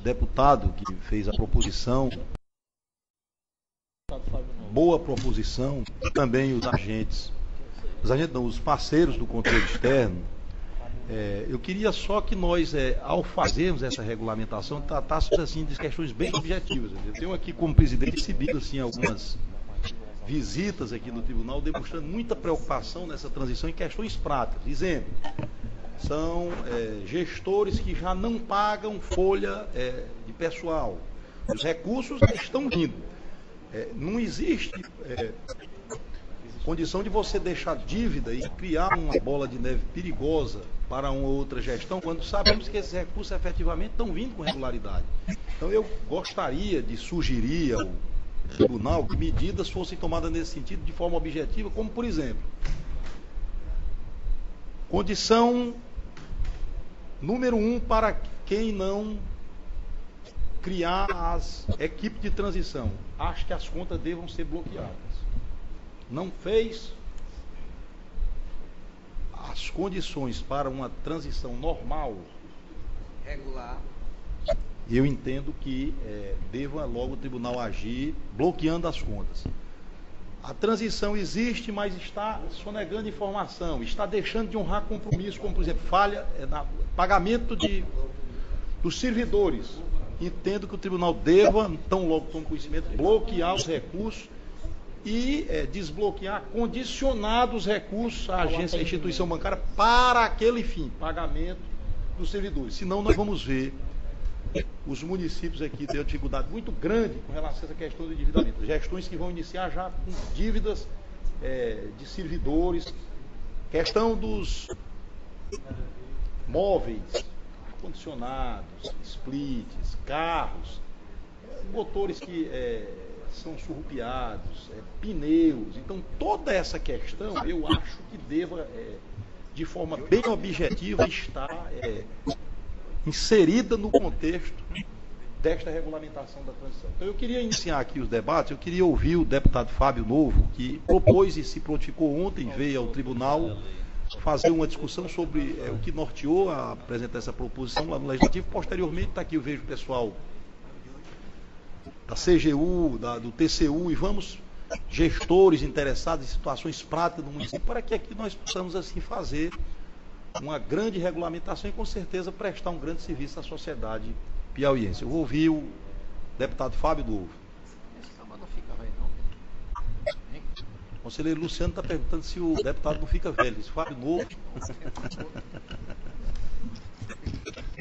deputado que fez a proposição, boa proposição, e também os parceiros do controle externo. Eu queria só que nós, ao fazermos essa regulamentação, tratássemos assim, de questões bem objetivas. Eu tenho aqui como presidente recebido assim, algumas visitas aqui no tribunal, demonstrando muita preocupação nessa transição em questões práticas. Exemplo, são gestores que já não pagam folha de pessoal. Os recursos estão vindo. Não existe condição de você deixar dívida e criar uma bola de neve perigosa para uma outra gestão, quando sabemos que esses recursos efetivamente estão vindo com regularidade. Então eu gostaria de sugerir ao tribunal que medidas fossem tomadas nesse sentido de forma objetiva, como por exemplo, condição número 1 para quem não criar as equipes de transição. Acho que as contas devam ser bloqueadas. Não fez as condições para uma transição normal, regular, eu entendo que deva logo o tribunal agir bloqueando as contas. A transição existe, mas está sonegando informação, está deixando de honrar compromisso, como por exemplo, falha no pagamento dos servidores. Entendo que o tribunal deva, tão logo tome conhecimento, bloquear os recursos e desbloquear, condicionar os recursos à agência, à instituição bancária para aquele fim, pagamento dos servidores. Senão nós vamos ver os municípios aqui têm uma dificuldade muito grande com relação a essa questão do endividamento. Gestões que vão iniciar já com dívidas de servidores, questão dos móveis, ar-condicionados, splits, carros, motores que são surrupiados, pneus. Então, toda essa questão, eu acho que deva, de forma bem objetiva, estar inserida no contexto desta regulamentação da transição. Então, eu queria iniciar aqui os debates, eu queria ouvir o deputado Fábio Novo, que propôs e se prontificou ontem, veio ao tribunal fazer uma discussão sobre o que norteou a apresentar essa proposição lá no Legislativo. Posteriormente, está aqui, eu vejo o pessoal da CGU, do TCU, e vamos, gestores interessados em situações práticas do município, para que aqui nós possamos assim fazer uma grande regulamentação e com certeza prestar um grande serviço à sociedade piauiense. Eu vou ouvir o deputado Fábio Novo. O conselheiro Luciano está perguntando se o deputado não fica velho. Esse Fábio Novo.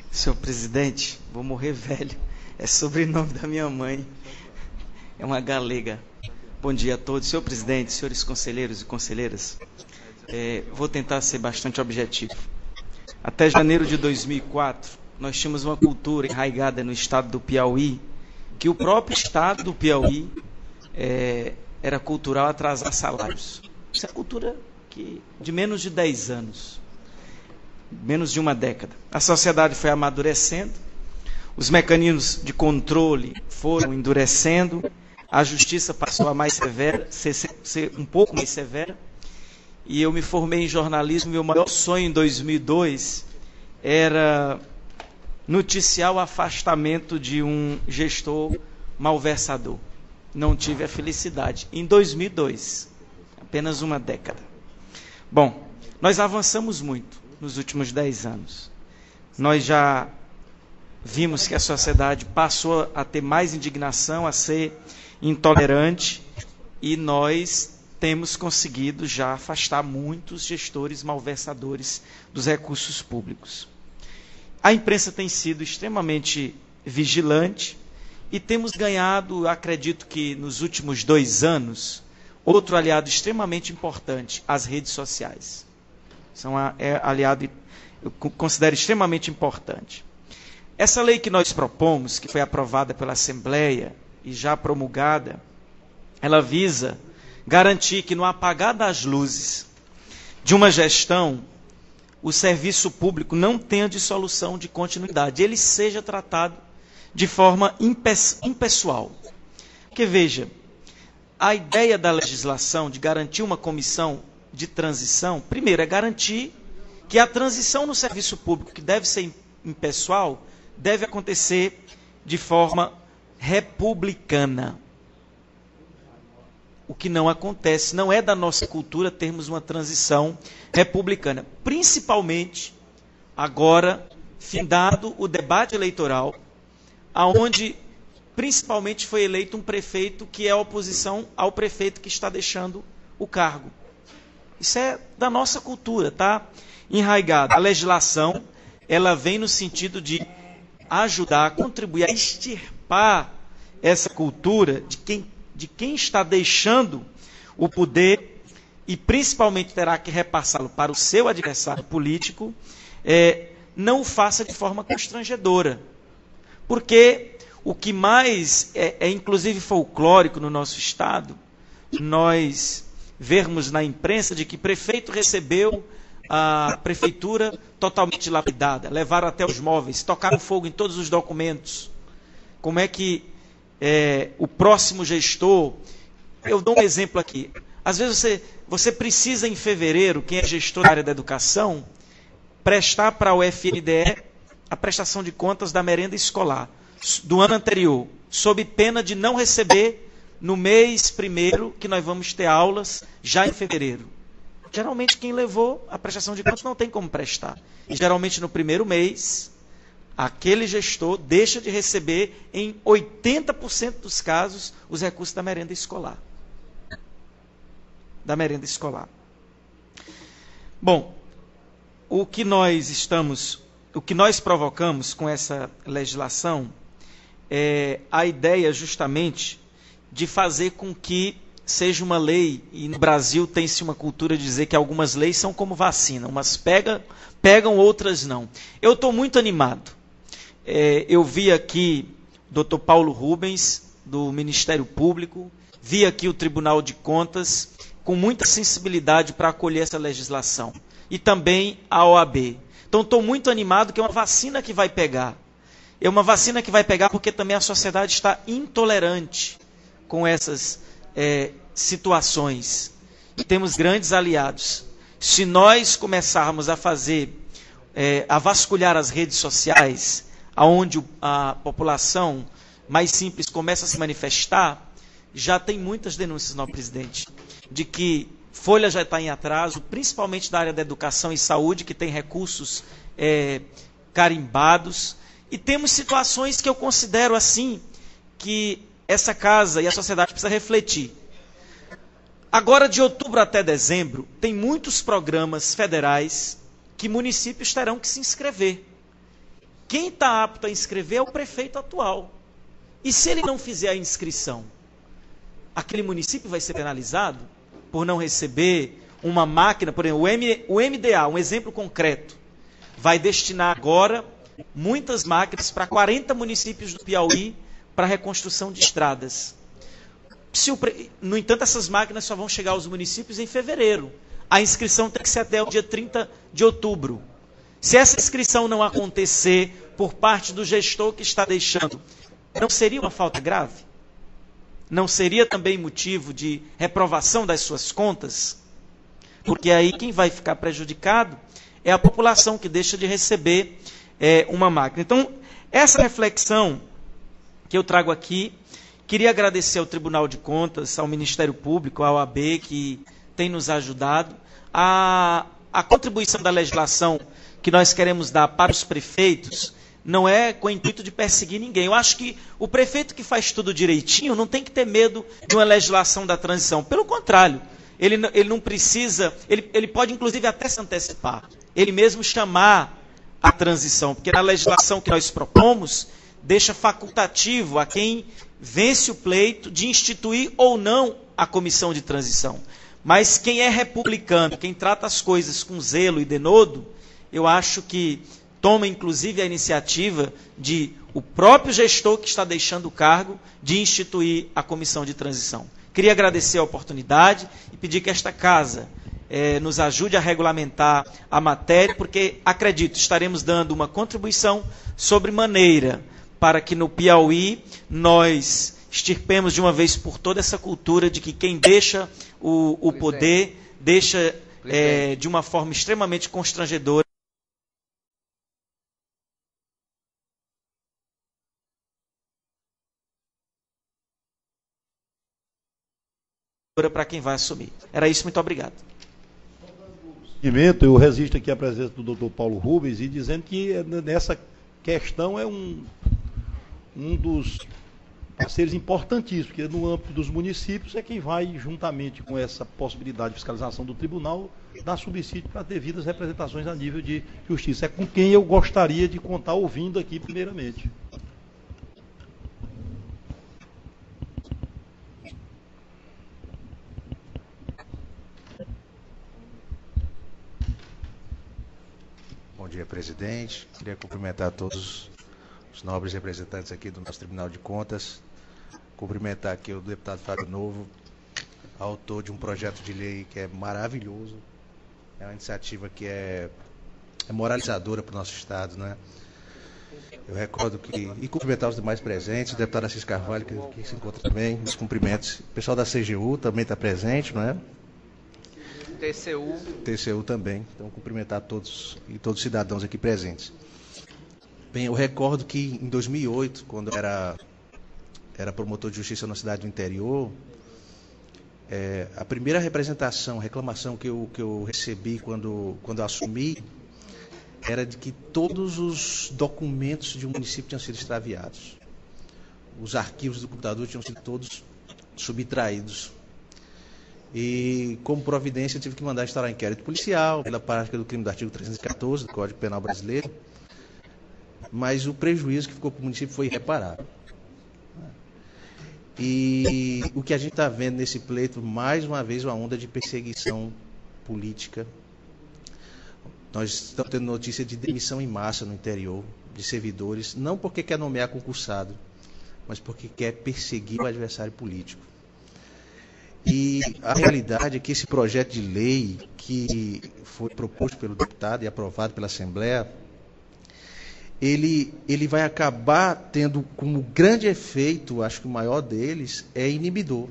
Senhor presidente, vou morrer velho. É sobrenome da minha mãe. É uma galega. Bom dia a todos. Senhor presidente, senhores conselheiros e conselheiras, vou tentar ser bastante objetivo. Até janeiro de 2004, nós tínhamos uma cultura enraizada no estado do Piauí, que o próprio estado do Piauí era cultural atrasar salários. Isso é cultura de menos de 10 anos, menos de uma década. A sociedade foi amadurecendo, os mecanismos de controle foram endurecendo, a justiça passou a mais severa, ser um pouco mais severa, e eu me formei em jornalismo. Meu maior sonho em 2002 era noticiar o afastamento de um gestor malversador. Não tive a felicidade. Em 2002, apenas uma década. Bom, nós avançamos muito nos últimos 10 anos. Nós já vimos que a sociedade passou a ter mais indignação, a ser intolerante, e nós temos conseguido já afastar muitos gestores malversadores dos recursos públicos. A imprensa tem sido extremamente vigilante e temos ganhado, acredito que nos últimos 2 anos, outro aliado extremamente importante, as redes sociais. São aliado, eu considero extremamente importante. Essa lei que nós propomos, que foi aprovada pela Assembleia e já promulgada, ela visa garantir que no apagar das luzes de uma gestão, o serviço público não tenha dissolução de continuidade, ele seja tratado de forma impessoal. Porque, veja, a ideia da legislação de garantir uma comissão de transição, primeiro, é garantir que a transição no serviço público, que deve ser impessoal, deve acontecer de forma republicana. O que não acontece, não é da nossa cultura termos uma transição republicana. Principalmente agora, findado o debate eleitoral, aonde principalmente foi eleito um prefeito que é oposição ao prefeito que está deixando o cargo. Isso é da nossa cultura, está enraigado. A legislação, ela vem no sentido de ajudar, a contribuir, a extirpar essa cultura de quem está deixando o poder e principalmente terá que repassá-lo para o seu adversário político, não o faça de forma constrangedora. Porque o que mais é inclusive folclórico no nosso estado, nós vermos na imprensa de que prefeito recebeu a prefeitura totalmente dilapidada, levaram até os móveis, tocaram fogo em todos os documentos. Como é que o próximo gestor... Eu dou um exemplo aqui. Às vezes você precisa, em fevereiro, quem é gestor da área da educação, prestar para o FNDE a prestação de contas da merenda escolar do ano anterior, sob pena de não receber no mês primeiro, que nós vamos ter aulas já em fevereiro. Geralmente quem levou a prestação de contas não tem como prestar. E geralmente no primeiro mês, aquele gestor deixa de receber, em 80% dos casos, os recursos da merenda escolar. Da merenda escolar. Bom, o que nós provocamos com essa legislação é a ideia justamente de fazer com que seja uma lei, e no Brasil tem-se uma cultura de dizer que algumas leis são como vacina, umas pegam, outras não. Eu estou muito animado. Eu vi aqui o Dr. Paulo Rubens, do Ministério Público, vi aqui o Tribunal de Contas, com muita sensibilidade para acolher essa legislação. E também a OAB. Então estou muito animado que é uma vacina que vai pegar. É uma vacina que vai pegar porque também a sociedade está intolerante com essas situações. E temos grandes aliados. Se nós começarmos a a vasculhar as redes sociais, onde a população mais simples começa a se manifestar, já tem muitas denúncias, não, presidente, de que Folha já está em atraso, principalmente da área da educação e saúde, que tem recursos carimbados. E temos situações que eu considero assim, que essa casa e a sociedade precisa refletir. Agora, de outubro até dezembro, tem muitos programas federais que municípios terão que se inscrever. Quem está apto a inscrever é o prefeito atual. E se ele não fizer a inscrição, aquele município vai ser penalizado por não receber uma máquina, por exemplo, o MDA, um exemplo concreto, vai destinar agora muitas máquinas para 40 municípios do Piauí para reconstrução de estradas. No entanto, essas máquinas só vão chegar aos municípios em fevereiro. A inscrição tem que ser até o dia 30 de outubro. Se essa inscrição não acontecer por parte do gestor que está deixando, não seria uma falta grave? Não seria também motivo de reprovação das suas contas? Porque aí quem vai ficar prejudicado é a população que deixa de receber uma máquina. Então, essa reflexão que eu trago aqui, queria agradecer ao Tribunal de Contas, ao Ministério Público, à OAB, que tem nos ajudado. A contribuição da legislação que nós queremos dar para os prefeitos não é com o intuito de perseguir ninguém. Eu acho que o prefeito que faz tudo direitinho não tem que ter medo de uma legislação da transição. Pelo contrário, ele não precisa, ele pode inclusive até se antecipar, ele mesmo chamar a transição, porque na legislação que nós propomos, deixa facultativo a quem vence o pleito de instituir ou não a comissão de transição. Mas quem é republicano, quem trata as coisas com zelo e denodo, eu acho que toma inclusive a iniciativa de o próprio gestor que está deixando o cargo de instituir a comissão de transição. Queria agradecer a oportunidade e pedir que esta casa nos ajude a regulamentar a matéria, porque, acredito, estaremos dando uma contribuição sobre maneira para que no Piauí nós extirpemos de uma vez por toda essa cultura de que quem deixa o poder, deixa de uma forma extremamente constrangedora. para quem vai assumir. Era isso, muito obrigado. Eu resisto aqui à presença do Dr. Paulo Rubens e dizendo que nessa questão é um dos parceiros importantíssimos, porque no âmbito dos municípios é quem vai, juntamente com essa possibilidade de fiscalização do tribunal, dar subsídio para devidas representações a nível de justiça. É com quem eu gostaria de contar ouvindo aqui primeiramente. Bom dia, presidente. Queria cumprimentar todos os nobres representantes aqui do nosso Tribunal de Contas. Cumprimentar aqui o deputado Fábio Novo, autor de um projeto de lei que é maravilhoso. É uma iniciativa que é moralizadora para o nosso Estado, né? Eu recordo que... E cumprimentar os demais presentes, o deputado Assis Carvalho, que se encontra também, meus cumprimentos. O pessoal da CGU também está presente, não é? TCU também. Então, cumprimentar todos e todos os cidadãos aqui presentes. Bem, eu recordo que em 2008, quando era promotor de justiça na cidade do interior, a primeira reclamação que eu recebi quando eu assumi, era de que todos os documentos de um município tinham sido extraviados. Os arquivos do computador tinham sido todos subtraídos. E, como providência, eu tive que mandar instaurar inquérito policial pela prática do crime do artigo 314 do Código Penal Brasileiro, mas o prejuízo que ficou para o município foi irreparável. E o que a gente está vendo nesse pleito, mais uma vez, uma onda de perseguição política. Nós estamos tendo notícia de demissão em massa no interior de servidores, não porque quer nomear concursado, mas porque quer perseguir o adversário político. E a realidade é que esse projeto de lei que foi proposto pelo deputado e aprovado pela Assembleia, ele vai acabar tendo como grande efeito, acho que o maior deles, é inibidor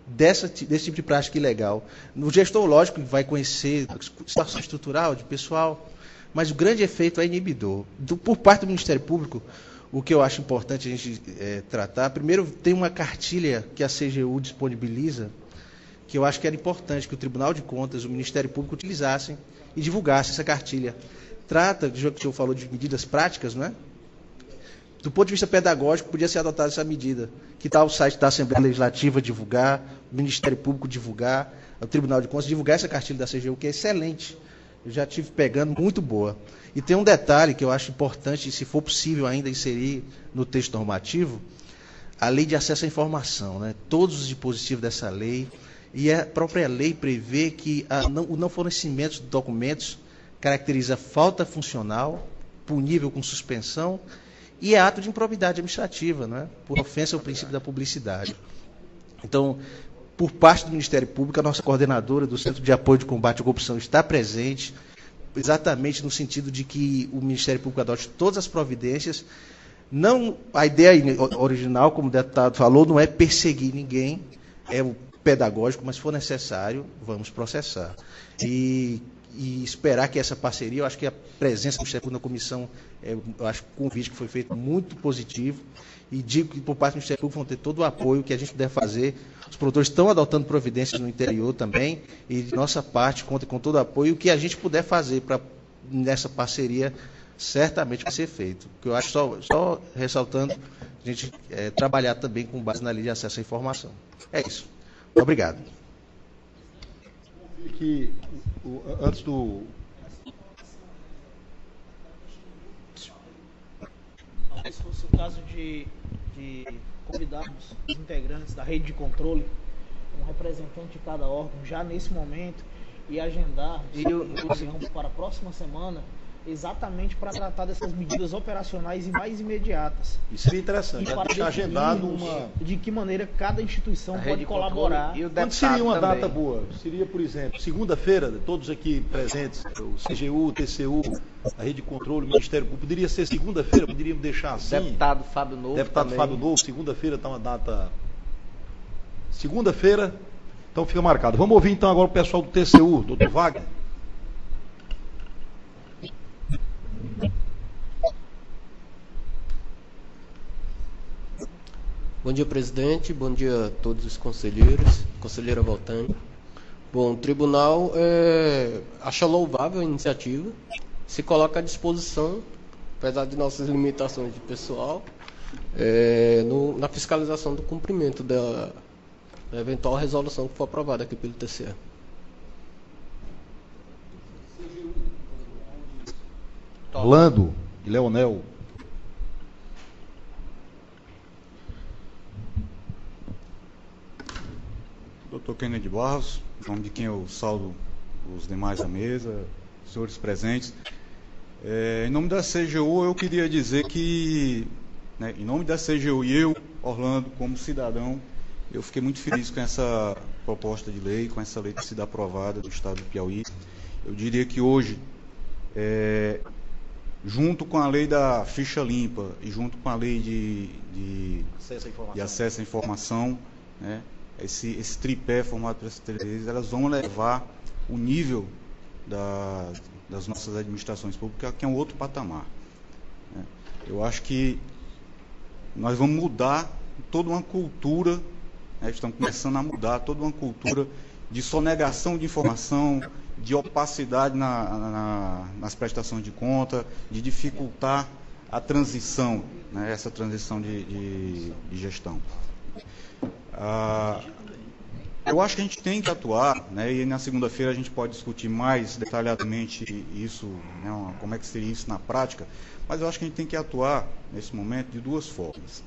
desse tipo de prática ilegal. O gestor, lógico, vai conhecer a situação estrutural de pessoal, mas o grande efeito é inibidor. Por parte do Ministério Público, o que eu acho importante a gente tratar, primeiro tem uma cartilha que a CGU disponibiliza, que eu acho que era importante que o Tribunal de Contas, o Ministério Público utilizassem e divulgassem essa cartilha. Trata, já que o senhor falou de medidas práticas, não é? Do ponto de vista pedagógico, podia ser adotada essa medida. Que tal o site da Assembleia Legislativa divulgar, o Ministério Público divulgar, o Tribunal de Contas divulgar essa cartilha da CGU, que é excelente. Eu já estive pegando, muito boa. E tem um detalhe que eu acho importante, se for possível ainda inserir no texto normativo, a lei de acesso à informação, né? Todos os dispositivos dessa lei, e a própria lei prevê que o não fornecimento de documentos caracteriza falta funcional, punível com suspensão, e é ato de improbidade administrativa, né? Por ofensa ao princípio da publicidade. Então, por parte do Ministério Público, a nossa coordenadora do Centro de Apoio de Combate à Corrupção está presente, exatamente no sentido de que o Ministério Público adote todas as providências. Não, a ideia original, como o deputado falou, não é perseguir ninguém, é o pedagógico, mas se for necessário, vamos processar. E esperar que essa parceria, eu acho que a presença do Ministério Público na comissão, eu acho que o convite que foi feito muito positivo, e digo que por parte do Ministério Público vão ter todo o apoio que a gente puder fazer. Os produtores estão adotando providências no interior também, e de nossa parte conta com todo o apoio. O que a gente puder fazer nessa parceria, certamente vai ser feito. O que eu acho, só ressaltando, a gente trabalhar também com base na lei de acesso à informação. É isso. Obrigado. Antes do... Se fosse o caso de convidarmos os integrantes da rede de controle, um representante de cada órgão, já nesse momento, e agendar uma reunião para a próxima semana, exatamente para tratar dessas medidas operacionais e mais imediatas. Isso seria interessante, e para deixar agendado de que maneira cada instituição pode colaborar. E quando seria uma data boa? Seria, por exemplo, segunda-feira, todos aqui presentes, o CGU, o TCU, a Rede de Controle, o Ministério Público, poderia ser segunda-feira, poderíamos deixar assim? Deputado Fábio Novo. Deputado também. Fábio Novo, segunda-feira está uma data... Segunda-feira, então fica marcado. Vamos ouvir então agora o pessoal do TCU, doutor Wagner. Bom dia, presidente. Bom dia a todos os conselheiros. conselheira Voltânia. Bom, o tribunal acha louvável a iniciativa, se coloca à disposição, apesar de nossas limitações de pessoal, na fiscalização do cumprimento da eventual resolução que for aprovada aqui pelo TCE. Orlando e Leonel. Dr. Kennedy Barros, em nome de quem eu saúdo os demais da mesa, senhores presentes. Em nome da CGU, eu queria dizer que, né, em nome da CGU e eu, Orlando, como cidadão, eu fiquei muito feliz com essa proposta de lei, com essa lei que se dá aprovada do Estado do Piauí. Eu diria que hoje, junto com a lei da ficha limpa e junto com a lei de acesso à informação, né, esse tripé formado por essas três leis, elas vão levar o nível das nossas administrações públicas, que é um outro patamar, né. Eu acho que nós vamos mudar toda uma cultura, né, estamos começando a mudar toda uma cultura de sonegação de informação, de opacidade nas prestações de conta, de dificultar a transição, né, essa transição de gestão. Eu acho que a gente tem que atuar, né, e na segunda-feira a gente pode discutir mais detalhadamente isso, né, como é que seria isso na prática, mas eu acho que a gente tem que atuar, nesse momento, de duas formas.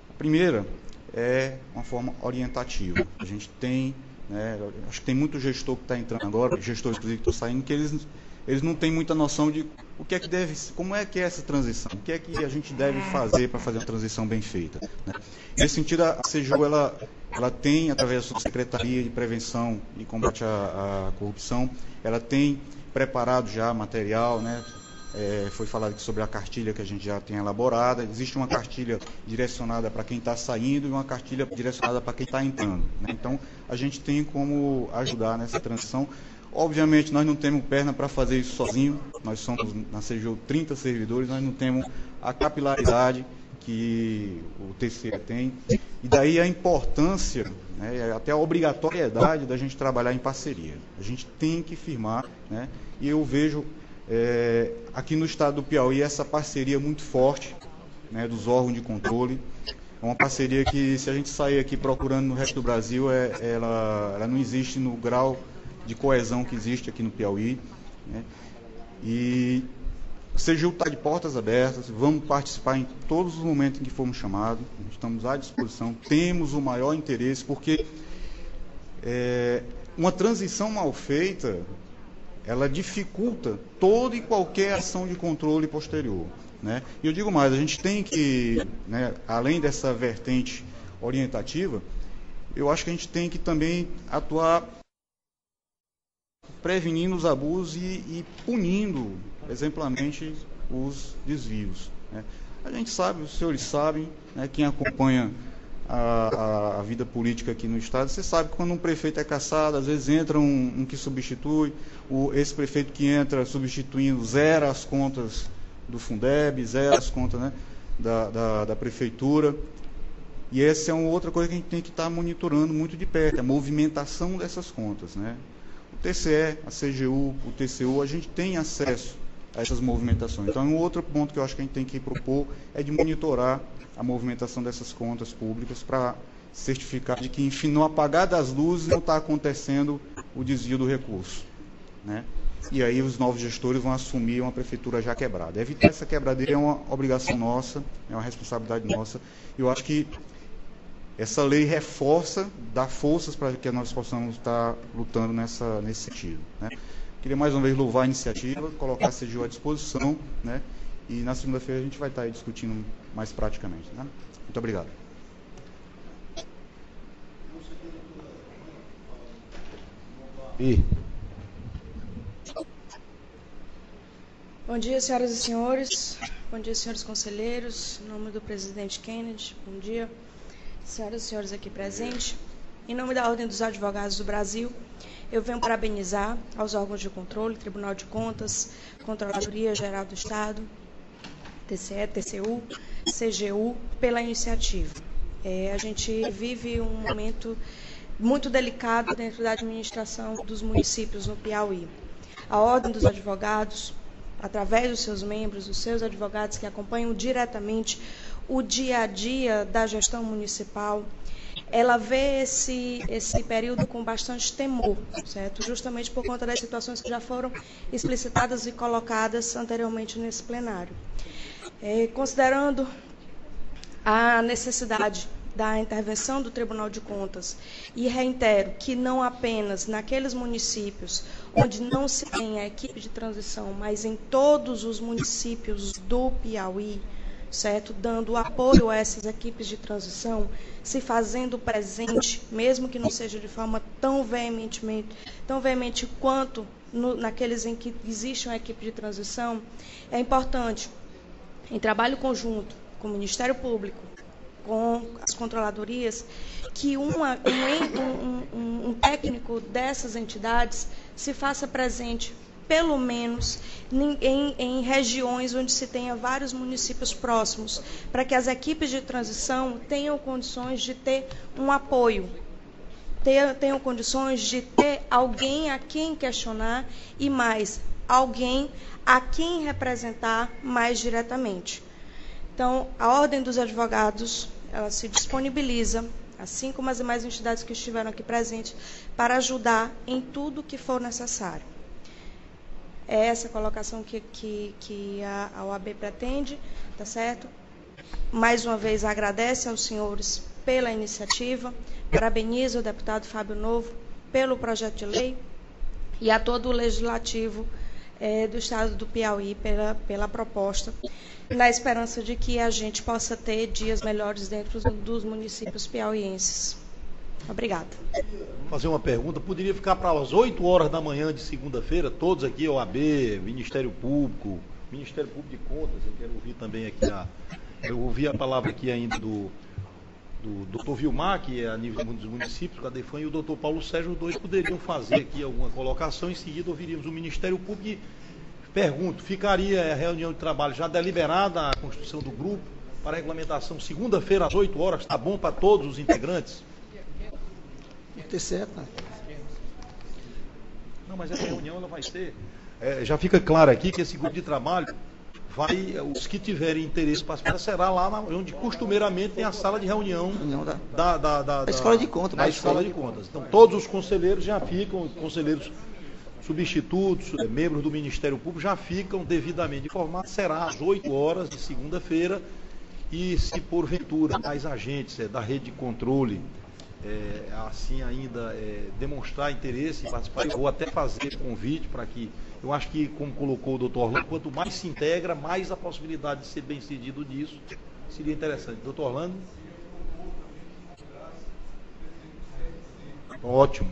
A primeira é uma forma orientativa. A gente tem, né, acho que tem muito gestor que está entrando agora, gestores que estão saindo, que eles não têm muita noção de o que é que como é que é essa transição, o que é que a gente deve fazer para fazer uma transição bem feita, né? Nesse sentido, a CGU ela tem, através da sua Secretaria de Prevenção e Combate à Corrupção, ela tem preparado já material, né? Foi falado aqui sobre a cartilha que a gente já tem elaborada. Existe uma cartilha direcionada para quem está saindo e uma cartilha direcionada para quem está entrando, né? Então, a gente tem como ajudar nessa transição. Obviamente, nós não temos perna para fazer isso sozinho. Nós somos, na CGU, 30 servidores, nós não temos a capilaridade que o TCE tem. E daí a importância, né, até a obrigatoriedade da gente trabalhar em parceria. A gente tem que firmar, né? E eu vejo aqui no estado do Piauí essa parceria muito forte, né, dos órgãos de controle. É uma parceria que, se a gente sair aqui procurando no resto do Brasil, ela não existe no grau de coesão que existe aqui no Piauí, né? E a CGU está de portas abertas, vamos participar em todos os momentos em que formos chamados, estamos à disposição, temos o maior interesse, porque uma transição mal feita, ela dificulta toda e qualquer ação de controle posterior, né? E eu digo mais, a gente tem que, né, além dessa vertente orientativa, eu acho que a gente tem que também atuar prevenindo os abusos e punindo exemplarmente os desvios, né? A gente sabe, os senhores sabem, né, quem acompanha a vida política aqui no estado, você sabe que quando um prefeito é cassado, às vezes entra um que substitui, esse prefeito que entra substituindo zera as contas do Fundeb, zera as contas, né, da prefeitura. E essa é uma outra coisa que a gente tem que estar monitorando muito de perto, a movimentação dessas contas, né? O TCE, a CGU, o TCU, a gente tem acesso a essas movimentações. Então, um outro ponto que eu acho que a gente tem que propor é de monitorar a movimentação dessas contas públicas para certificar de que, enfim, no apagar das luzes não está acontecendo o desvio do recurso, né? E aí os novos gestores vão assumir uma prefeitura já quebrada. Evitar essa quebradeira é uma obrigação nossa, é uma responsabilidade nossa. Eu acho que essa lei reforça, dá forças para que nós possamos estar lutando nesse sentido, né? Queria mais uma vez louvar a iniciativa, colocar a CGU à disposição, né? E na segunda-feira a gente vai estar aí discutindo mais praticamente, né? Muito obrigado. Bom dia, senhoras e senhores. Bom dia, senhores conselheiros. Em nome do presidente Kennedy, bom dia. Senhoras e senhores aqui presentes. Em nome da Ordem dos Advogados do Brasil, eu venho parabenizar aos órgãos de controle, Tribunal de Contas, Controladoria Geral do Estado, TCE, TCU, CGU, pela iniciativa. A gente vive um momento muito delicado dentro da administração dos municípios no Piauí. A Ordem dos Advogados, através dos seus membros, os seus advogados que acompanham diretamente o dia a dia da gestão municipal, ela vê esse período com bastante temor, certo? Justamente por conta das situações que já foram explicitadas e colocadas anteriormente nesse plenário. Considerando a necessidade da intervenção do Tribunal de Contas, e reitero que não apenas naqueles municípios onde não se tem a equipe de transição, mas em todos os municípios do Piauí, certo? Dando apoio a essas equipes de transição, se fazendo presente, mesmo que não seja de forma tão veemente quanto naqueles em que existe uma equipe de transição, é importante, em trabalho conjunto com o Ministério Público, com as controladorias, que um técnico dessas entidades se faça presente, pelo menos, em regiões onde se tenha vários municípios próximos, para que as equipes de transição tenham condições de ter um apoio, tenham condições de ter alguém a quem questionar e mais, alguém a quem representar mais diretamente. Então, a Ordem dos Advogados, ela se disponibiliza, assim como as demais entidades que estiveram aqui presentes, para ajudar em tudo que for necessário. É essa colocação que a OAB pretende, tá certo? Mais uma vez, agradece aos senhores pela iniciativa, parabeniza o deputado Fábio Novo pelo projeto de lei e a todo o Legislativo do Estado do Piauí pela proposta, na esperança de que a gente possa ter dias melhores dentro dos municípios piauienses. Obrigada. Vou fazer uma pergunta. Poderia ficar para as 8 horas da manhã de segunda-feira, todos aqui, OAB, Ministério Público de Contas, eu quero ouvir também aqui eu ouvi a palavra aqui ainda do doutor Vilmar, que é a nível dos municípios, da DEFAN, e o doutor Paulo Sérgio, os dois poderiam fazer aqui alguma colocação, em seguida ouviríamos o Ministério Público e pergunto, ficaria a reunião de trabalho já deliberada, a constituição do grupo, para a regulamentação segunda-feira às 8 horas, está bom para todos os integrantes? Ter certo, né? Não, mas essa reunião ela vai ser... já fica claro aqui que esse grupo de trabalho os que tiverem interesse para será lá onde costumeiramente tem a sala de reunião da Escola de Contas. Da Escola de Contas. Então todos os conselheiros já ficam, conselheiros substitutos, membros do Ministério Público já ficam devidamente informados. Será às 8 horas de segunda-feira e se porventura mais agentes da rede de controle assim ainda demonstrar interesse em participar, ou até fazer convite para que, eu acho que, como colocou o doutor Orlando, quanto mais se integra, mais a possibilidade de ser bem-sucedido nisso seria interessante. Doutor Orlando? Ótimo.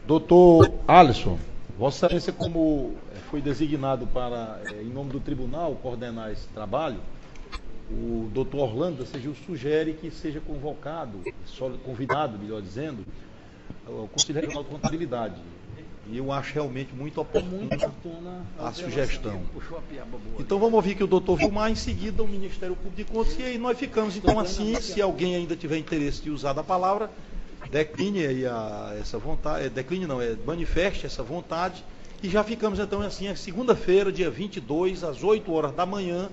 Doutor Alisson, Vossa Excelência, como foi designado para, em nome do tribunal, coordenar esse trabalho, o doutor Orlando sugere que seja convidado, melhor dizendo, o Conselho Regional de Contabilidade. E eu acho realmente muito oportuna a sugestão. Então vamos ouvir que o doutor Vilmar, em seguida o Ministério Público de Contas, e aí nós ficamos então assim, se alguém ainda tiver interesse de usar da palavra, decline aí essa vontade, manifeste essa vontade, e já ficamos então assim, segunda-feira, dia 22, às 8 horas da manhã,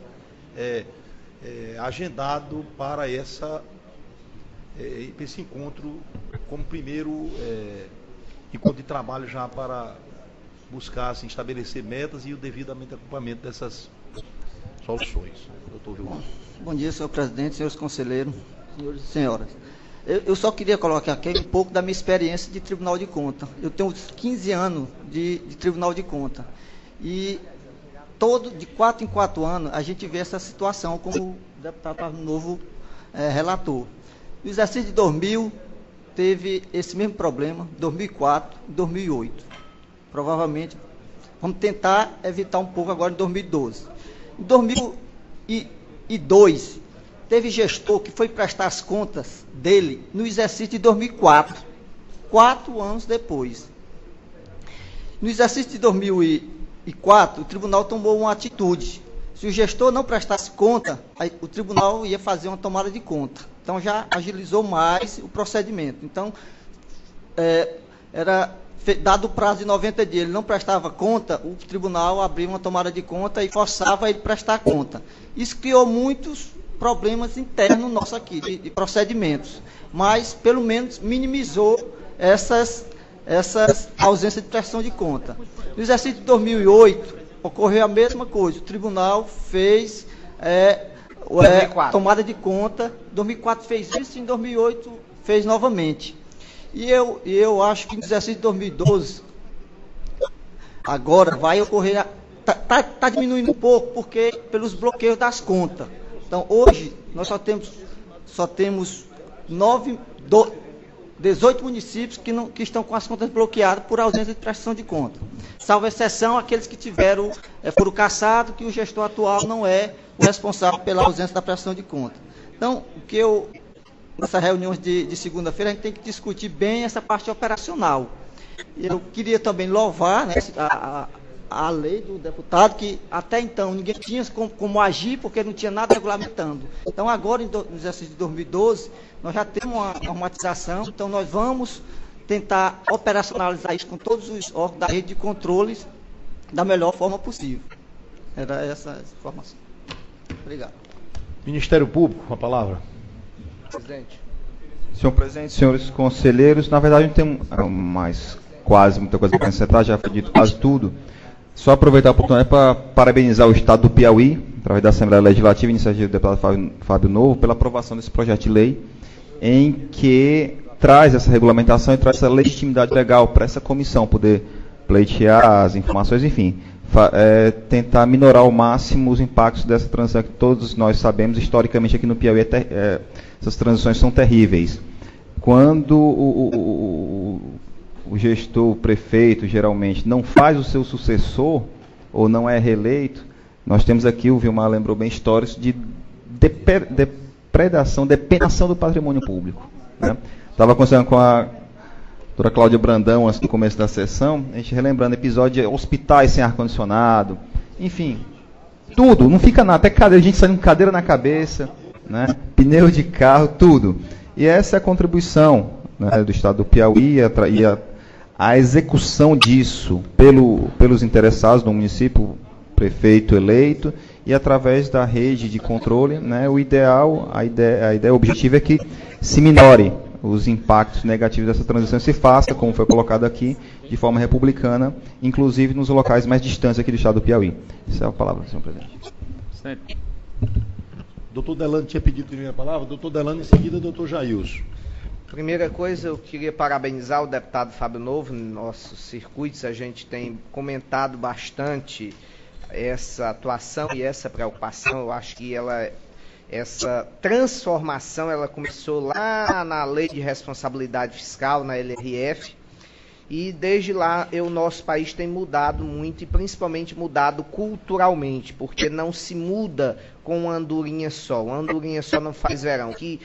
agendado para esse encontro como primeiro encontro de trabalho já para buscar assim, estabelecer metas e o devidamente acompanhamento dessas soluções. Doutor Vilmar. Bom dia, senhor presidente, senhores conselheiros, senhores e senhoras. Eu só queria colocar aqui um pouco da minha experiência de Tribunal de Contas. Eu tenho 15 anos de Tribunal de Contas e de 4 em 4 anos, a gente vê essa situação, como o deputado novo relator. No exercício de 2000, teve esse mesmo problema, 2004 e 2008. Provavelmente, vamos tentar evitar um pouco agora em 2012. Em 2002, teve gestor que foi prestar as contas dele no exercício de 2004, 4 anos depois. No exercício de 2004, o tribunal tomou uma atitude, se o gestor não prestasse conta, aí o tribunal ia fazer uma tomada de conta. Então já agilizou mais o procedimento. Então, era dado o prazo de 90 dias, ele não prestava conta, o tribunal abria uma tomada de conta e forçava ele a prestar conta. Isso criou muitos problemas internos nossos aqui, de procedimentos, mas pelo menos minimizou essas ausências de prestação de conta. No exercício de 2008, ocorreu a mesma coisa, o tribunal fez tomada de conta, 2004 fez isso, em 2008 fez novamente. E eu acho que no exercício de 2012, agora vai ocorrer, está diminuindo um pouco, porque pelos bloqueios das contas. Então, hoje, nós só temos 18 municípios que estão com as contas bloqueadas por ausência de prestação de conta. Salvo exceção, aqueles que foram caçados, que o gestor atual não é o responsável pela ausência da prestação de conta. Então, nessas reuniões de segunda-feira, a gente tem que discutir bem essa parte operacional. Eu queria também louvar, né, a lei do deputado, que até então ninguém tinha como agir, porque não tinha nada regulamentando. Então, agora, no exercício de 2012, nós já temos uma normatização, então nós vamos tentar operacionalizar isso com todos os órgãos da rede de controles da melhor forma possível. Era essa informação. Obrigado. Ministério Público, com a palavra. Presidente. Senhor presidente, senhores conselheiros, na verdade não tem mais quase muita coisa para acrescentar, já foi dito quase tudo. Só aproveitar a oportunidade para parabenizar o Estado do Piauí, através da Assembleia Legislativa, iniciativa do deputado Fábio Novo, pela aprovação desse projeto de lei, em que traz essa regulamentação e traz essa legitimidade legal para essa comissão poder pleitear as informações, enfim, tentar minorar ao máximo os impactos dessa transição que todos nós sabemos, historicamente aqui no Piauí, essas transições são terríveis. Quando o gestor, o prefeito, geralmente, não faz o seu sucessor, ou não é reeleito, nós temos aqui, o Vilmar lembrou bem, histórias de depredação, depenação do patrimônio público. Estava conversando com a doutora Cláudia Brandão, antes do começo da sessão, a gente relembrando episódio de hospitais sem ar-condicionado, enfim, tudo, não fica nada, até cadeira, a gente sai com cadeira na cabeça, né, pneu de carro, tudo. E essa é a contribuição, né, do Estado do Piauí e a execução disso pelos interessados no município, prefeito eleito, e através da rede de controle, né, o ideal, a ideia objetiva é que se minore os impactos negativos dessa transição, se faça, como foi colocado aqui, de forma republicana, inclusive nos locais mais distantes aqui do Estado do Piauí. Essa é a palavra, senhor presidente. Doutor Delano tinha pedido a palavra, doutor Delano, em seguida, doutor Jailson. Primeira coisa, eu queria parabenizar o deputado Fábio Novo. Nos nossos circuitos a gente tem comentado bastante essa atuação e essa preocupação. Eu acho que essa transformação ela começou lá na Lei de Responsabilidade Fiscal, na LRF, e desde lá o nosso país tem mudado muito, e principalmente mudado culturalmente, porque não se muda com uma andorinha só. Uma andorinha só não faz verão. Que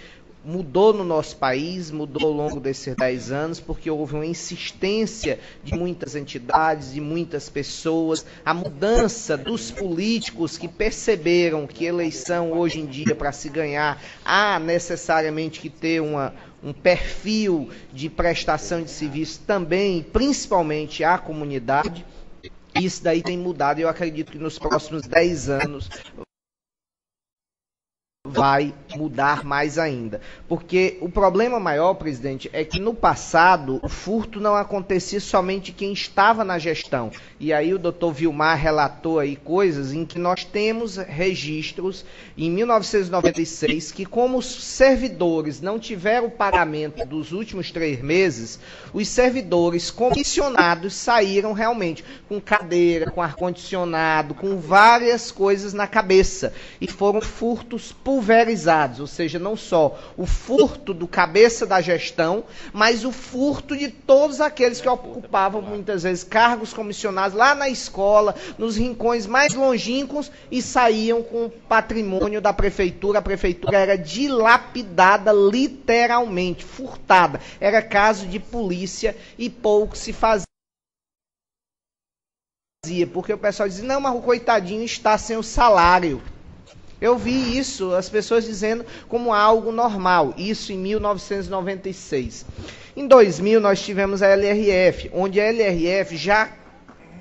mudou no nosso país, mudou ao longo desses 10 anos, porque houve uma insistência de muitas entidades, de muitas pessoas, a mudança dos políticos que perceberam que eleição hoje em dia, para se ganhar, há necessariamente que ter um perfil de prestação de serviço também, principalmente à comunidade. Isso daí tem mudado, e eu acredito que nos próximos 10 anos vai mudar mais ainda. Porque o problema maior, presidente, é que no passado o furto não acontecia somente quem estava na gestão. E aí o doutor Vilmar relatou aí coisas em que nós temos registros em 1996 que, como os servidores não tiveram o pagamento dos últimos 3 meses, os servidores comissionados saíram realmente com cadeira, com ar-condicionado, com várias coisas na cabeça. E foram furtos pulverizados, ou seja, não só o furto do cabeça da gestão, mas o furto de todos aqueles que ocupavam muitas vezes cargos comissionados lá na escola, nos rincões mais longínquos, e saíam com o patrimônio da prefeitura. A prefeitura era dilapidada, literalmente, furtada. Era caso de polícia e pouco se fazia. porque o pessoal diz, não, mas o coitadinho está sem o salário. Eu vi isso, as pessoas dizendo como algo normal, isso em 1996. Em 2000 nós tivemos a LRF, onde a LRF já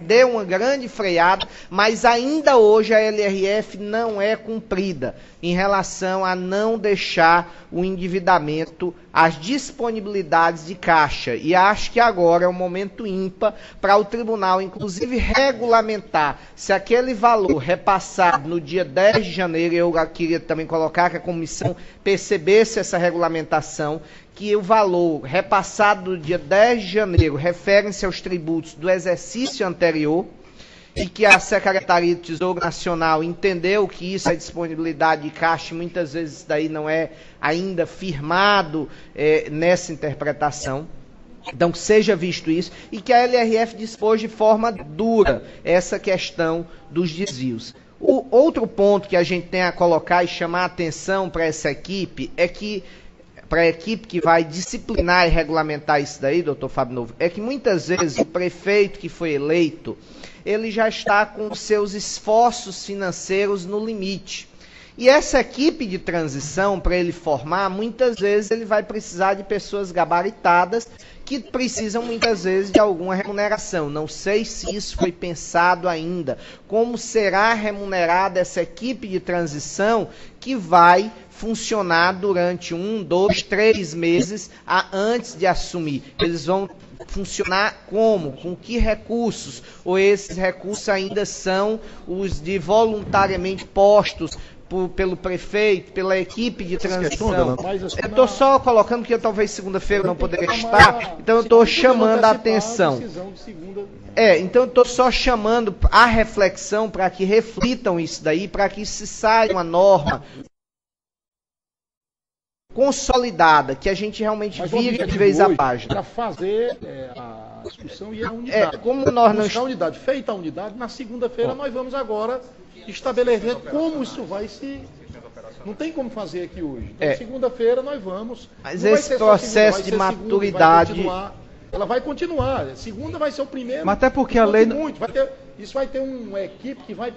deu uma grande freada, mas ainda hoje a LRF não é cumprida em relação a não deixar o endividamento, as disponibilidades de caixa. E acho que agora é um momento ímpar para o tribunal, inclusive, regulamentar se aquele valor repassado no dia 10 de janeiro, eu queria também colocar que a comissão percebesse essa regulamentação, que o valor repassado no dia 10 de janeiro refere-se aos tributos do exercício anterior e que a Secretaria do Tesouro Nacional entendeu que isso é disponibilidade de caixa e muitas vezes isso daí não é ainda firmado nessa interpretação. Então, que seja visto isso e que a LRF dispôs de forma dura essa questão dos desvios. O outro ponto que a gente tem a colocar e chamar a atenção para essa equipe é que para a equipe que vai disciplinar e regulamentar isso daí, doutor Fábio Novo, é que muitas vezes o prefeito que foi eleito, ele já está com seus esforços financeiros no limite. E essa equipe de transição, para ele formar, muitas vezes ele vai precisar de pessoas gabaritadas que precisam muitas vezes de alguma remuneração. Não sei se isso foi pensado ainda. Como será remunerada essa equipe de transição que vai funcionar durante 1, 2, 3 meses antes de assumir? Eles vão funcionar como? Com que recursos? Ou esses recursos ainda são os de voluntariamente postos pelo prefeito, pela equipe de transição? Eu estou só colocando que eu talvez segunda-feira não poderia estar, então eu estou chamando a atenção. Então eu estou só chamando a reflexão para que reflitam isso daí, para que se saia uma norma consolidada, que a gente realmente vire de vez a página. Para fazer a discussão e a unidade. Como nós não... a unidade. Feita a unidade, na segunda-feira nós vamos agora estabelecer como isso vai se... Não tem como fazer aqui hoje. Então, segunda-feira nós vamos... Mas esse processo de maturidade... Ela vai continuar. Segunda vai ser o primeiro... Mas até porque a lei... Isso vai ter uma equipe que vai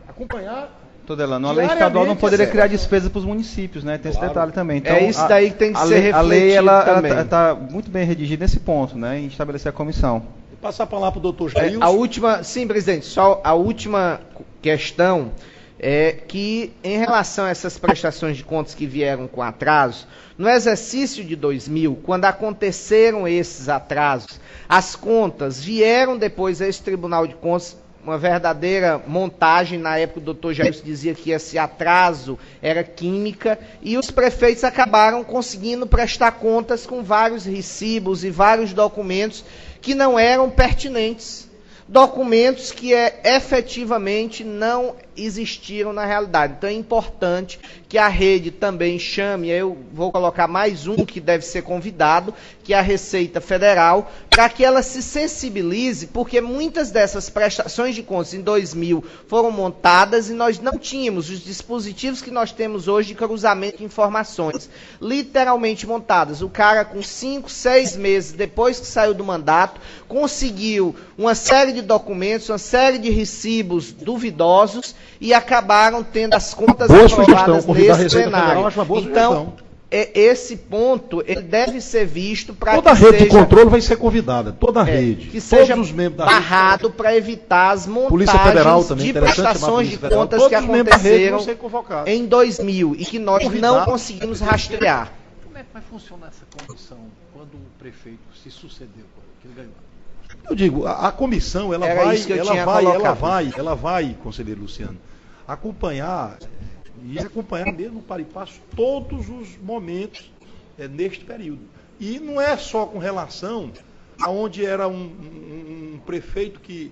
acompanhar... A lei estadual não poderia criar despesas para os municípios, né? Tem esse detalhe também. Então, isso daí que tem que ser refletido. A lei ela está muito bem redigida nesse ponto, né? Em estabelecer a comissão. Vou passar a palavra para o doutor Jailson. A última, sim, presidente, só a última questão é que, em relação a essas prestações de contas que vieram com atraso, no exercício de 2000, quando aconteceram esses atrasos, as contas vieram depois a esse Tribunal de Contas, uma verdadeira montagem. Na época o doutor Jailson dizia que esse atraso era química, e os prefeitos acabaram conseguindo prestar contas com vários recibos e vários documentos que não eram pertinentes. Documentos que efetivamente não existiram na realidade. Então é importante que a rede também chame, eu vou colocar mais um que deve ser convidado, que é a Receita Federal, para que ela se sensibilize, porque muitas dessas prestações de contas em 2000 foram montadas e nós não tínhamos os dispositivos que nós temos hoje de cruzamento de informações, literalmente montadas. O cara com 5, 6 meses depois que saiu do mandato, conseguiu uma série de documentos, uma série de recibos duvidosos e acabaram tendo as contas aprovadas nesse plenário. Então, esse ponto ele deve ser visto para que toda a rede de controle vai ser convidada, toda a rede, que seja todos os membros da barrado para evitar as Polícia Federal também, de prestações de contas que aconteceram em 2000 e que nós não conseguimos rastrear. Como é que vai funcionar essa comissão quando o prefeito se sucedeu, que ele ganhou? Eu digo, a comissão ela vai, conselheiro Luciano, acompanhar mesmo para e passo todos os momentos neste período. E não é só com relação a onde era um prefeito que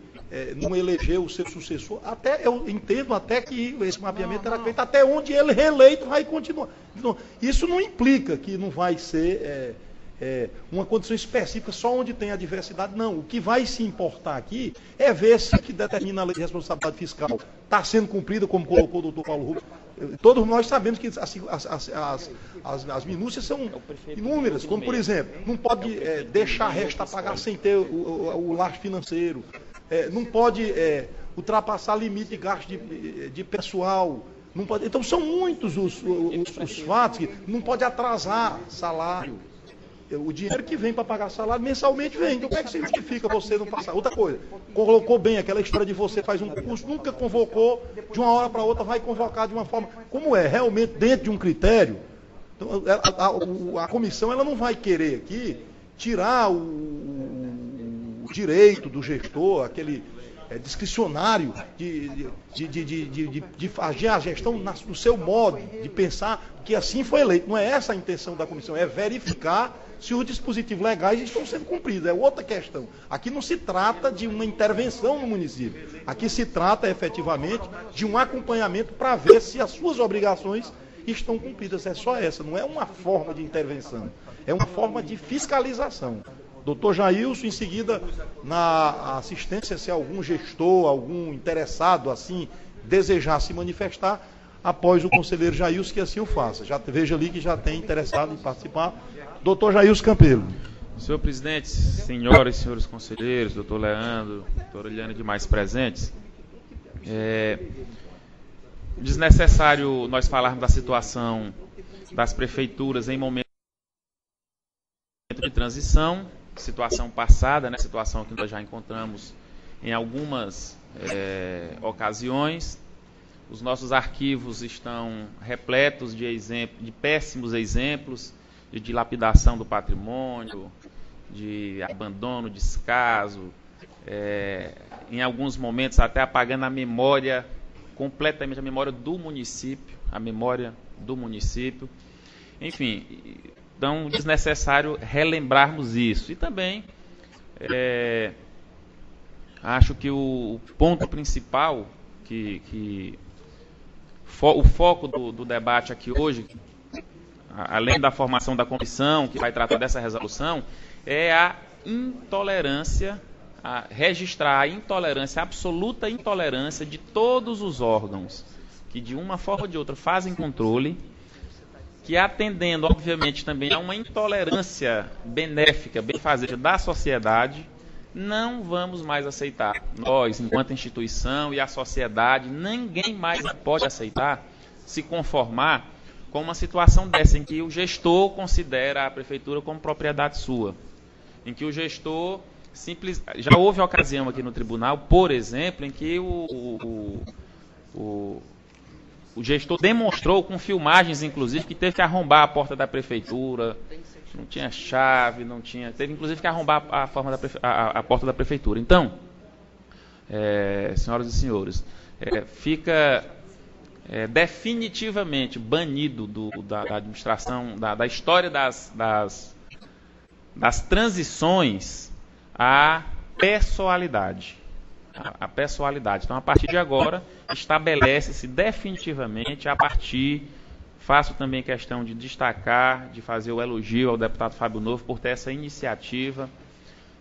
não elegeu o seu sucessor, até eu entendo até que esse mapeamento era feito até onde ele reeleito vai continuar. Então, isso não implica que não vai ser uma condição específica só onde tem a diversidade, não. O que vai se importar aqui é ver se o que determina a lei de responsabilidade fiscal está sendo cumprida, como colocou o doutor Paulo Rubens. Todos nós sabemos que as minúcias são inúmeras, como por exemplo, não pode deixar a resta a pagar sem ter o lastro financeiro. não pode ultrapassar limite de gasto de pessoal. Não pode, então são muitos os fatos que não pode atrasar salário. O dinheiro que vem para pagar salário mensalmente vem. Então como é que você justifica você não passar? Outra coisa, colocou bem aquela história de você faz um curso, nunca convocou, de uma hora para outra vai convocar de uma forma, como é, realmente dentro de um critério. Então, a comissão ela não vai querer aqui tirar o direito do gestor, aquele discricionário de fazer a gestão no seu modo de pensar que assim foi eleito. Não é essa a intenção da comissão, é verificar se os dispositivos legais estão sendo cumpridos. É outra questão. Aqui não se trata de uma intervenção no município. Aqui se trata efetivamente de um acompanhamento para ver se as suas obrigações estão cumpridas. É só essa, não é uma forma de intervenção. É uma forma de fiscalização. Doutor Jailson, em seguida, na assistência, se algum gestor, algum interessado assim desejar se manifestar, após o conselheiro Jailson, que assim o faça. Já veja ali que já tem interessado em participar. Doutor Jailson Campelo. Senhor presidente, senhoras e senhores conselheiros, doutor Leandro, doutora Eliane e demais presentes, desnecessário nós falarmos da situação das prefeituras em momento de transição, situação passada, né, situação que nós já encontramos em algumas ocasiões. Os nossos arquivos estão repletos de péssimos exemplos de dilapidação do patrimônio, de abandono, descaso, em alguns momentos até apagando a memória, completamente a memória do município, Enfim, então desnecessário relembrarmos isso. E também acho que o ponto principal, o foco do debate aqui hoje, além da formação da comissão que vai tratar dessa resolução, é a intolerância, registrar a intolerância, a absoluta intolerância de todos os órgãos que de uma forma ou de outra fazem controle, que atendendo obviamente também a uma intolerância benéfica, benfazeja da sociedade, não vamos mais aceitar. Nós, enquanto instituição e a sociedade, ninguém mais pode aceitar se conformar com uma situação dessa, em que o gestor considera a prefeitura como propriedade sua, em que o gestor já houve ocasião aqui no tribunal, por exemplo, em que o gestor demonstrou, com filmagens inclusive, que teve que arrombar a porta da prefeitura, não tinha chave, teve inclusive que arrombar a porta da prefeitura. Então, senhoras e senhores, fica definitivamente banido da administração, da história das transições, a pessoalidade. A pessoalidade. Então, a partir de agora, estabelece-se definitivamente, faço também questão de destacar, de fazer o elogio ao deputado Fábio Novo por ter essa iniciativa.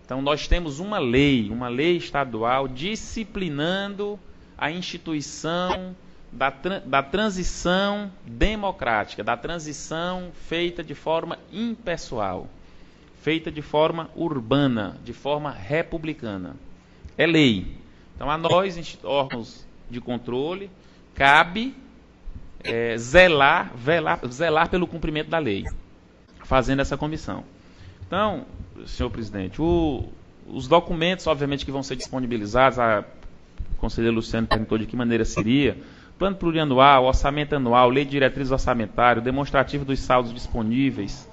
Então, nós temos uma lei estadual disciplinando a instituição da transição democrática, da transição feita de forma impessoal, feita de forma urbana, de forma republicana. É lei. Então, a nós, órgãos de controle, cabe zelar pelo cumprimento da lei, fazendo essa comissão. Então, senhor presidente, os documentos, obviamente, que vão ser disponibilizados, o conselheiro Luciano perguntou de que maneira seria: plano plurianual, orçamento anual, lei de diretrizes orçamentárias, demonstrativo dos saldos disponíveis,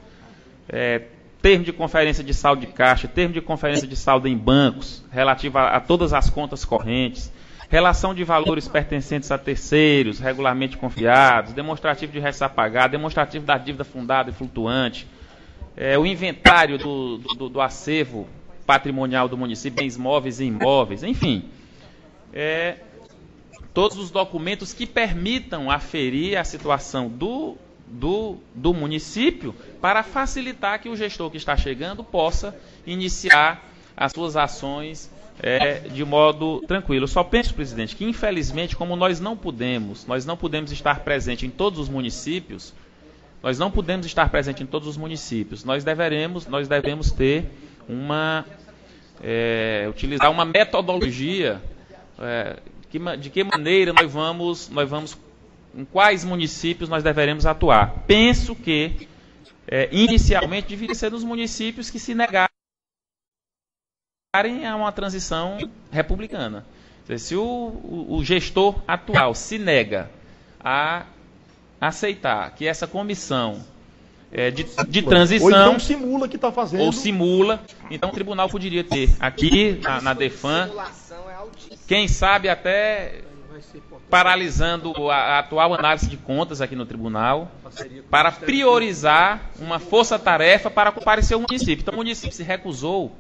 termo de conferência de saldo de caixa, termo de conferência de saldo em bancos, relativo a todas as contas correntes, relação de valores pertencentes a terceiros, regularmente confiados, demonstrativo de restos a pagar, demonstrativo da dívida fundada e flutuante, o inventário do acervo patrimonial do município, bens móveis e imóveis, enfim, todos os documentos que permitam aferir a situação do município, para facilitar que o gestor que está chegando possa iniciar as suas ações de modo tranquilo. Eu só penso, presidente, que infelizmente, como nós não podemos estar presente em todos os municípios, nós devemos ter utilizar uma metodologia de que maneira nós vamos, em quais municípios nós deveremos atuar. Penso que, inicialmente, deveria ser nos municípios que se negarem a uma transição republicana. Se o gestor atual se nega a aceitar que essa comissão de transição... Ou então simula que está fazendo... Ou simula. Então o tribunal poderia ter aqui na DEFAN, quem sabe até paralisando a atual análise de contas aqui no tribunal, para priorizar uma força-tarefa para comparecer ao município. Então o município se recusou,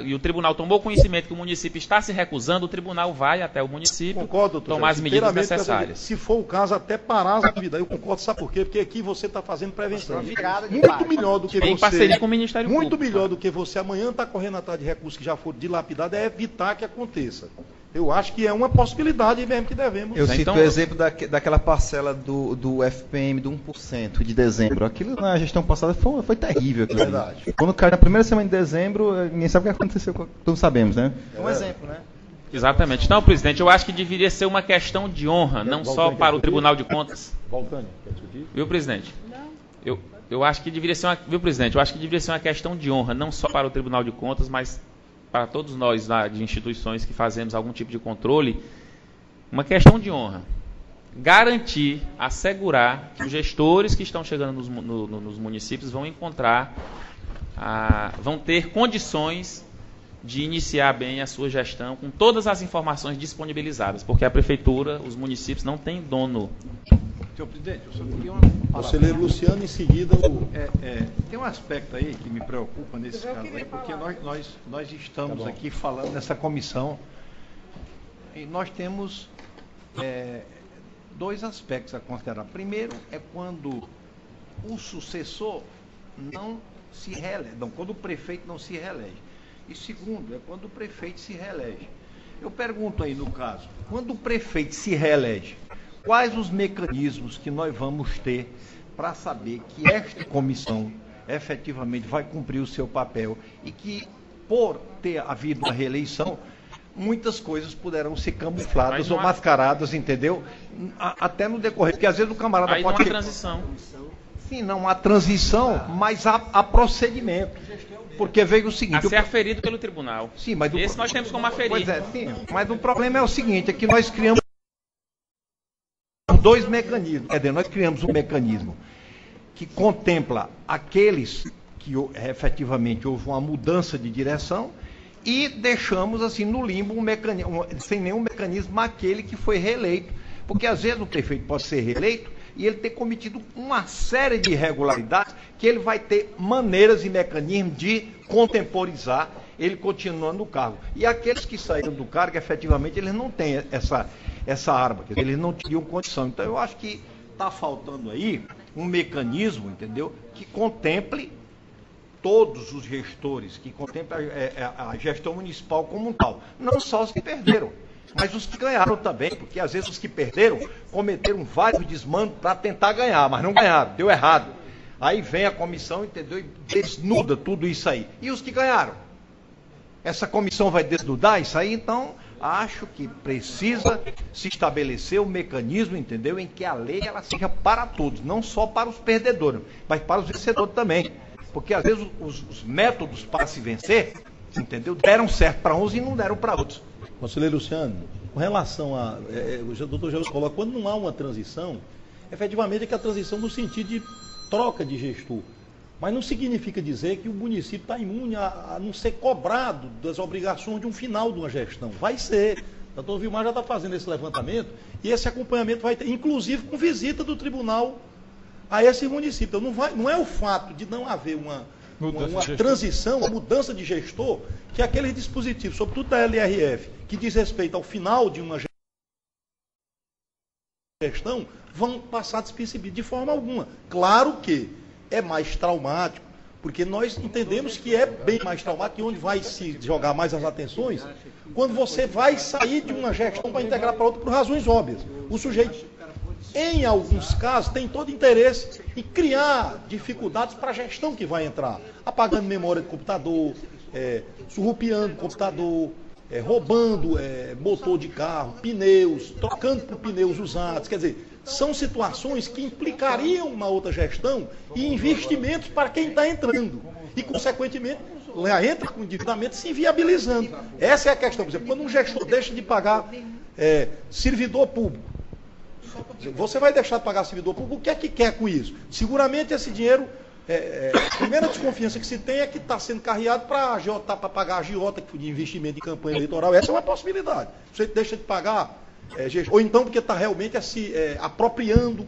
e o tribunal tomou conhecimento que o município está se recusando, o tribunal vai até o município. Concordo, doutor, tomar as medidas necessárias. Se for o caso, até parar as atividades. Eu concordo, sabe por quê? Porque aqui você está fazendo prevenção. Muito melhor do que você... Em parceria com o Ministério Muito Público. melhor do que você amanhã está correndo atrás de recursos que já foram dilapidados, é evitar que aconteça. Eu acho que é uma possibilidade mesmo que devemos. Eu cito o exemplo daquela parcela do FPM de 1% de dezembro. Aquilo na gestão passada foi terrível. Aquilo. Verdade. Quando caiu na primeira semana de dezembro, ninguém sabe o que aconteceu, todos sabemos, né? É um exemplo, né? Exatamente. Então, presidente, eu acho que deveria ser uma questão de honra, não só para o Tribunal de Contas. Voltando, quer discutir? Viu, presidente? Não. Eu acho que deveria ser uma questão de honra, não só para o Tribunal de Contas, mas para todos nós de instituições que fazemos algum tipo de controle, uma questão de honra. Garantir, assegurar que os gestores que estão chegando nos municípios vão vão ter condições de iniciar bem a sua gestão com todas as informações disponibilizadas, porque a prefeitura, os municípios não têm dono. Senhor presidente, eu só queria uma palavra. Conselheiro Luciano, em seguida... Tem um aspecto aí que me preocupa nesse caso aí, porque nós estamos aqui falando nessa comissão e nós temos dois aspectos a considerar. Primeiro é quando o sucessor não se reelege, quando o prefeito não se reelege. E segundo é quando o prefeito se reelege. Eu pergunto aí no caso, quando o prefeito se reelege, quais os mecanismos que nós vamos ter para saber que esta comissão efetivamente vai cumprir o seu papel e que, por ter havido uma reeleição, muitas coisas poderão ser camufladas ou mascaradas, entendeu? Até no decorrer, porque às vezes o camarada aí pode... Aí não há transição. Sim, não há transição, mas há procedimento. Porque veio o seguinte... A ser aferido pelo tribunal. Sim, mas... Esse nós temos como aferir. Pois é, sim, mas o problema é o seguinte, é que nós criamos dois mecanismos. Quer dizer, nós criamos um mecanismo que contempla aqueles que efetivamente houve uma mudança de direção e deixamos assim no limbo um mecanismo, sem nenhum mecanismo, aquele que foi reeleito. Porque às vezes o prefeito pode ser reeleito e ele ter cometido uma série de irregularidades que ele vai ter maneiras e mecanismos de contemporizar ele continuando no cargo. E aqueles que saíram do cargo, efetivamente, eles não têm essa arma, quer dizer, eles não tinham condição. Então eu acho que está faltando aí um mecanismo, entendeu, que contemple todos os gestores, que contemple a gestão municipal como um tal. Não só os que perderam, mas os que ganharam também, porque às vezes os que perderam cometeram vários desmandos para tentar ganhar, mas não ganharam, deu errado. Aí vem a comissão, entendeu, e desnuda tudo isso aí. E os que ganharam? Essa comissão vai desnudar isso aí? Então, acho que precisa se estabelecer um mecanismo, entendeu, em que a lei ela seja para todos, não só para os perdedores, mas para os vencedores também. Porque às vezes os métodos para se vencer, entendeu, deram certo para uns e não deram para outros. Conselheiro Luciano, com relação a... o doutor Jesus coloca, quando não há uma transição, efetivamente é que a transição no sentido de troca de gestor. Mas não significa dizer que o município está imune a não ser cobrado das obrigações de um final de uma gestão. Vai ser. O doutor Vilmar já está fazendo esse levantamento e esse acompanhamento vai ter, inclusive com visita do tribunal a esse município. Então não é o fato de não haver uma transição, uma mudança de gestor, que aqueles dispositivos, sobretudo da LRF, que diz respeito ao final de uma gestão, vão passar despercebidos de forma alguma. Claro que é mais traumático, porque nós entendemos que é bem mais traumático, e onde vai se jogar mais as atenções, quando você vai sair de uma gestão para integrar para outra por razões óbvias. O sujeito, em alguns casos, tem todo interesse em criar dificuldades para a gestão que vai entrar, apagando memória de computador, surrupiando computador, roubando motor de carro, pneus, trocando por pneus usados. Quer dizer, são situações que implicariam uma outra gestão e investimentos para quem está entrando. E, consequentemente, entra com endividamento se inviabilizando. Essa é a questão. Por exemplo, quando um gestor deixa de pagar servidor público, você vai deixar de pagar servidor público, o que é que quer com isso? Seguramente esse dinheiro, a primeira desconfiança que se tem é que está sendo carreado para pagar a agiota de investimento em campanha eleitoral. Essa é uma possibilidade. Você deixa de pagar, ou então porque está realmente se apropriando,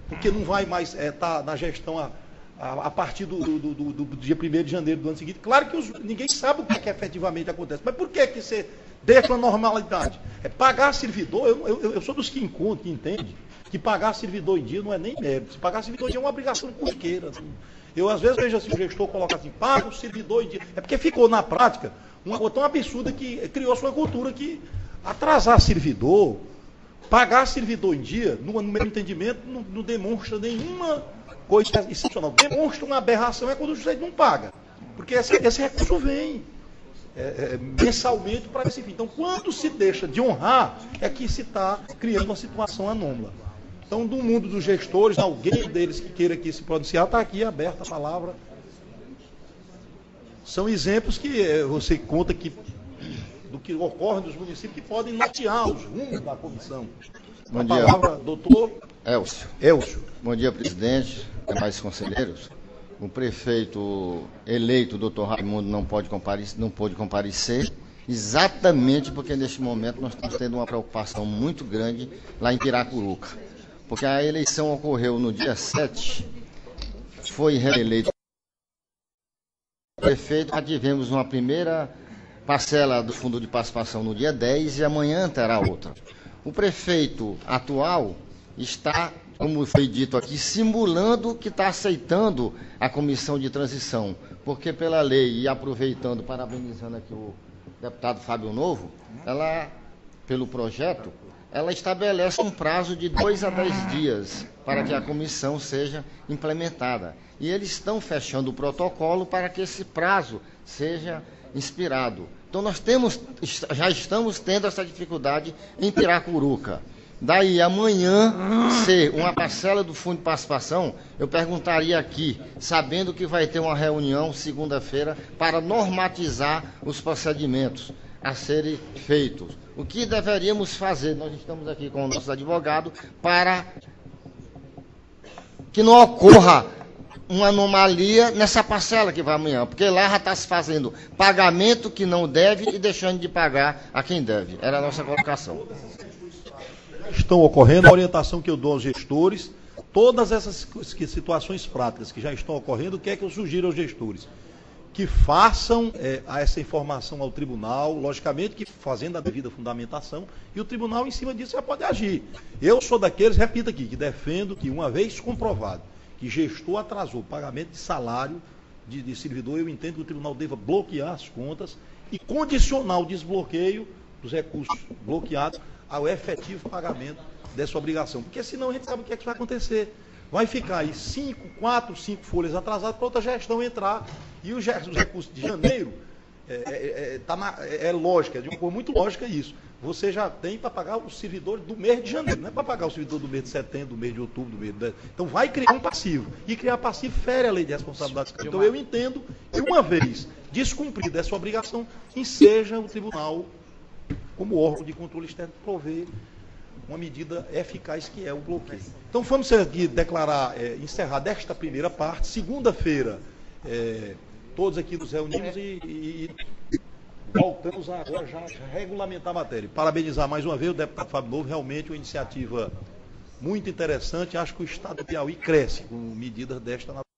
porque não vai mais estar na gestão a partir do dia 1º de janeiro do ano seguinte. Claro que ninguém sabe o que efetivamente acontece. Mas por que você deixa uma normalidade? Pagar servidor, eu sou dos que encontro, que entende, que pagar servidor em dia não é nem mérito. Se pagar servidor em dia é uma obrigação corriqueira. Assim. Eu, às vezes, vejo assim, o gestor coloca assim, paga o servidor em dia. É porque ficou na prática uma coisa tão absurda que criou-se uma cultura que atrasar servidor, pagar servidor em dia, no meu entendimento, não demonstra nenhuma coisa excepcional. Demonstra uma aberração quando o sujeito não paga. Porque esse recurso vem mensalmente para esse fim. Então, quando se deixa de honrar, é que se está criando uma situação anômala. Então, do mundo dos gestores, alguém deles que queira aqui se pronunciar, está aqui aberta a palavra. São exemplos que você conta do que ocorre nos municípios que podem nortear os rumos da comissão. Bom dia. Palavra, doutor Elcio. Bom dia, presidente, demais conselheiros. O prefeito eleito, doutor Raimundo, não pôde comparecer, exatamente porque neste momento nós estamos tendo uma preocupação muito grande lá em Piracuruca. Porque a eleição ocorreu no dia 7, foi reeleito o prefeito, já tivemos uma primeira parcela do fundo de participação no dia 10 e amanhã terá outra. O prefeito atual está, como foi dito aqui, simulando que está aceitando a comissão de transição, porque pela lei, e aproveitando, parabenizando aqui o deputado Fábio Novo, pelo projeto, ela estabelece um prazo de 2 a 10 dias para que a comissão seja implementada. E eles estão fechando o protocolo para que esse prazo seja inspirado. Então nós já estamos tendo essa dificuldade em Piracuruca. Daí amanhã ser uma parcela do fundo de participação, eu perguntaria aqui, sabendo que vai ter uma reunião segunda-feira para normatizar os procedimentos a serem feitos. O que deveríamos fazer? Nós estamos aqui com os nossos advogados para que não ocorra uma anomalia nessa parcela que vai amanhã, porque lá já está se fazendo pagamento que não deve e deixando de pagar a quem deve. Era a nossa colocação. Estão ocorrendo, a orientação que eu dou aos gestores, todas essas situações práticas que já estão ocorrendo, o que é que eu sugiro aos gestores? Que façam essa informação ao tribunal, logicamente que fazendo a devida fundamentação, e o tribunal em cima disso já pode agir. Eu sou daqueles, repito aqui, que defendo que uma vez comprovado que gestor atrasou o pagamento de salário de servidor, eu entendo que o tribunal deva bloquear as contas e condicionar o desbloqueio dos recursos bloqueados ao efetivo pagamento dessa obrigação. Porque senão a gente sabe o que é que vai acontecer. Vai ficar aí 4, 5 folhas atrasadas para outra gestão entrar. E os recursos de janeiro, lógica, de uma coisa muito lógica isso. Você já tem para pagar os servidores do mês de janeiro, não é para pagar o servidor do mês de setembro, do mês de outubro, do mês de... Então vai criar um passivo. E criar passivo fere a lei de responsabilidade fiscal. Então eu entendo que uma vez descumprida essa obrigação, enseja o tribunal, como órgão de controle externo, prover uma medida eficaz que é o bloqueio. Então vamos aqui declarar, encerrar desta primeira parte. Segunda-feira, todos aqui nos reunimos e voltamos agora já a regulamentar a matéria. Parabenizar mais uma vez o deputado Fábio Novo, realmente uma iniciativa muito interessante. Acho que o Estado do Piauí cresce com medidas desta natureza.